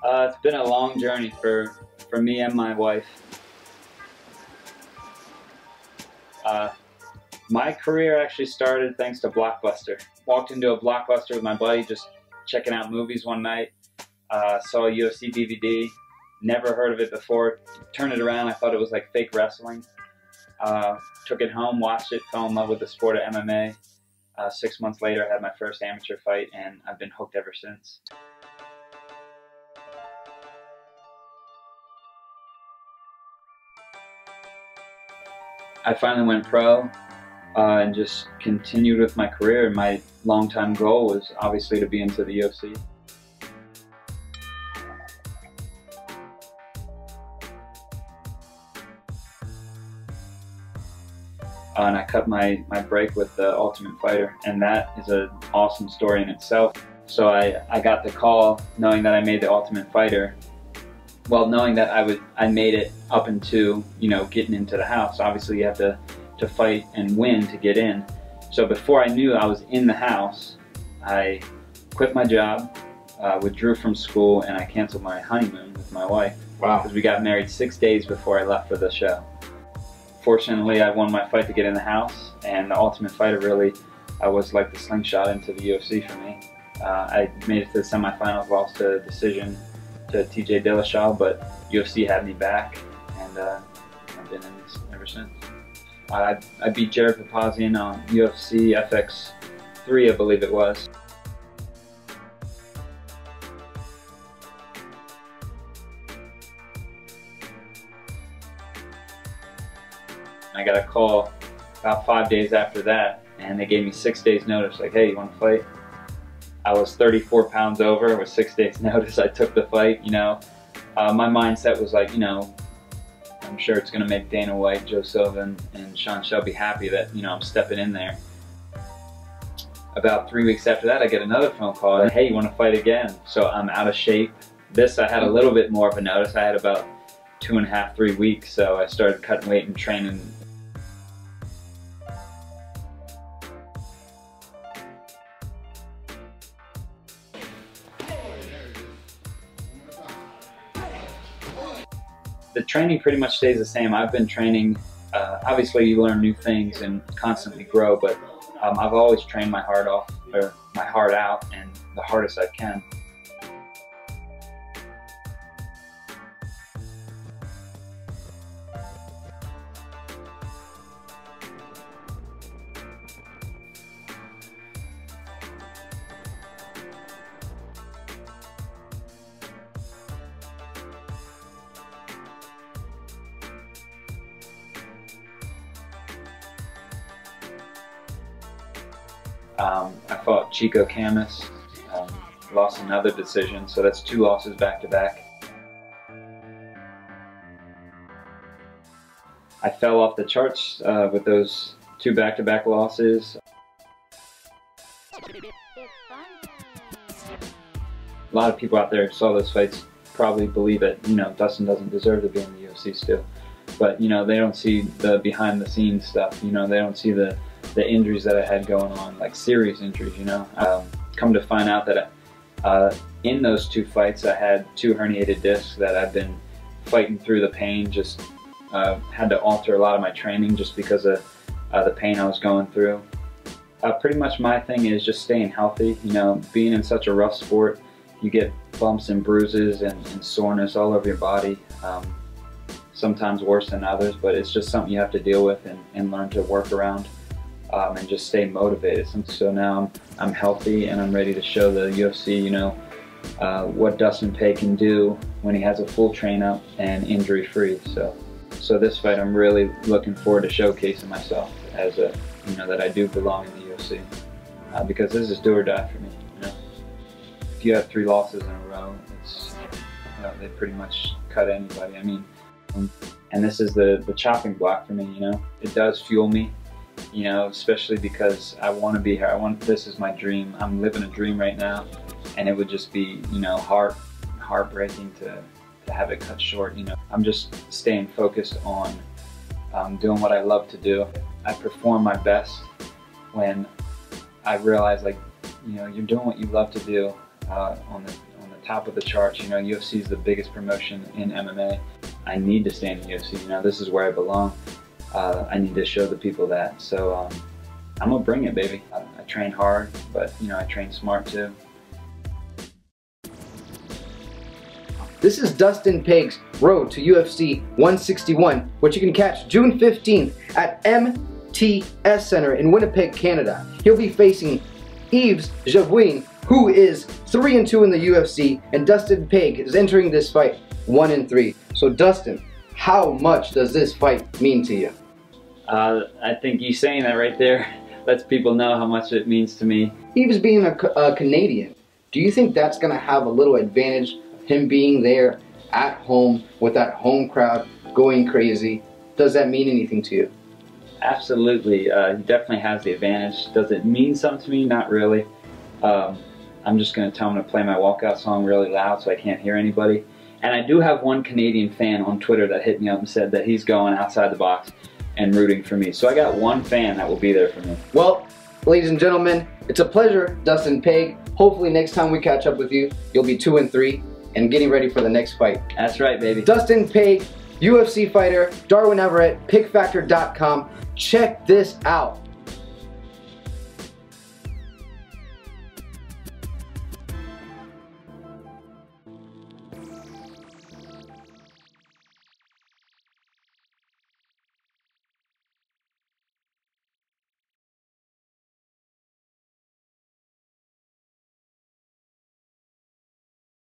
It's been a long journey for me and my wife. My career actually started thanks to Blockbuster. Walked into a Blockbuster with my buddy just checking out movies one night. Saw a UFC DVD, never heard of it before. Turned it around, I thought it was like fake wrestling. Took it home, watched it, fell in love with the sport of MMA. 6 months later I had my first amateur fight and I've been hooked ever since. I finally went pro and just continued with my career. My long-time goal was obviously to be into the UFC. And I cut my break with the Ultimate Fighter, and that is an awesome story in itself. So I got the call knowing that I made the Ultimate Fighter. Well, knowing that I made it up into, getting into the house. Obviously you have to fight and win to get in. So before I knew I was in the house, I quit my job, withdrew from school, and I canceled my honeymoon with my wife. Wow. Because we got married 6 days before I left for the show. Fortunately, I won my fight to get in the house, and the Ultimate Fighter really was like the slingshot into the UFC for me. I made it to the semifinals, lost a decision to TJ Dillashaw, but UFC had me back, and I've been in this ever since. I beat Jared Papazian on UFC FX3, I believe it was. I got a call about 5 days after that, and they gave me 6 days notice, like, hey, you want to fight? I was 34 pounds over with 6 days notice. I took the fight, My mindset was like, I'm sure it's going to make Dana White, Joe Silva, and Sean Shelby happy that, I'm stepping in there. About 3 weeks after that, I get another phone call, and hey, you want to fight again? So I'm out of shape. This, I had a little bit more of a notice. I had about 2.5, 3 weeks, so I started cutting weight and training. The training pretty much stays the same. I've been training, obviously you learn new things and constantly grow, but I've always trained my heart off, or my heart out, and the hardest I can. I fought Chico Camus, lost another decision, so that's 2 losses back to back. I fell off the charts with those 2 back-to-back losses. A lot of people out there who saw those fights probably believe that, Dustin doesn't deserve to be in the UFC still. But, they don't see the behind-the-scenes stuff, they don't see the injuries that I had going on, like serious injuries, Come to find out that in those 2 fights I had 2 herniated discs that I've been fighting through the pain, just had to alter a lot of my training just because of the pain I was going through. Pretty much my thing is just staying healthy, being in such a rough sport, you get bumps and bruises and soreness all over your body, sometimes worse than others, but it's just something you have to deal with and learn to work around. And just stay motivated. So now I'm healthy and I'm ready to show the UFC, what Dustin Pague can do when he has a full train-up and injury-free. So this fight, I'm really looking forward to showcasing myself as that I do belong in the UFC, because this is do or die for me. If you have 3 losses in a row, it's they pretty much cut anybody. I mean, and this is the chopping block for me. It does fuel me. Especially because I want to be here. This is my dream. I'm living a dream right now, and it would just be, heartbreaking to have it cut short. I'm just staying focused on doing what I love to do. I perform my best when I realize, you're doing what you love to do, on the top of the charts. You know, UFC is the biggest promotion in MMA. I need to stay in the UFC. You know, this is where I belong. I need to show the people that. So I'm gonna bring it, baby. I train hard, but you know, I train smart too. This is Dustin Pague's road to UFC 161, which you can catch June 15th at MTS Center in Winnipeg, Canada. He'll be facing Yves Jabouin, who is 3-2 in the UFC, and Dustin Pague is entering this fight 1-3. So Dustin, how much does this fight mean to you? I think you saying that right there lets people know how much it means to me. Yves being a Canadian, do you think that's going to have a little advantage of him being there at home with that home crowd going crazy? Does that mean anything to you? Absolutely. He definitely has the advantage. Does it mean something to me? Not really. I'm just going to tell him to play my walkout song really loud so I can't hear anybody. And I do have one Canadian fan on Twitter that hit me up and said that he's going outside the box and rooting for me. So I got one fan that will be there for me. Well, ladies and gentlemen, it's a pleasure, Dustin Pague. Hopefully next time we catch up with you, you'll be 2-3 and getting ready for the next fight. That's right, baby. Dustin Pague, UFC fighter, Darwin Everett, PickFactor.com. Check this out.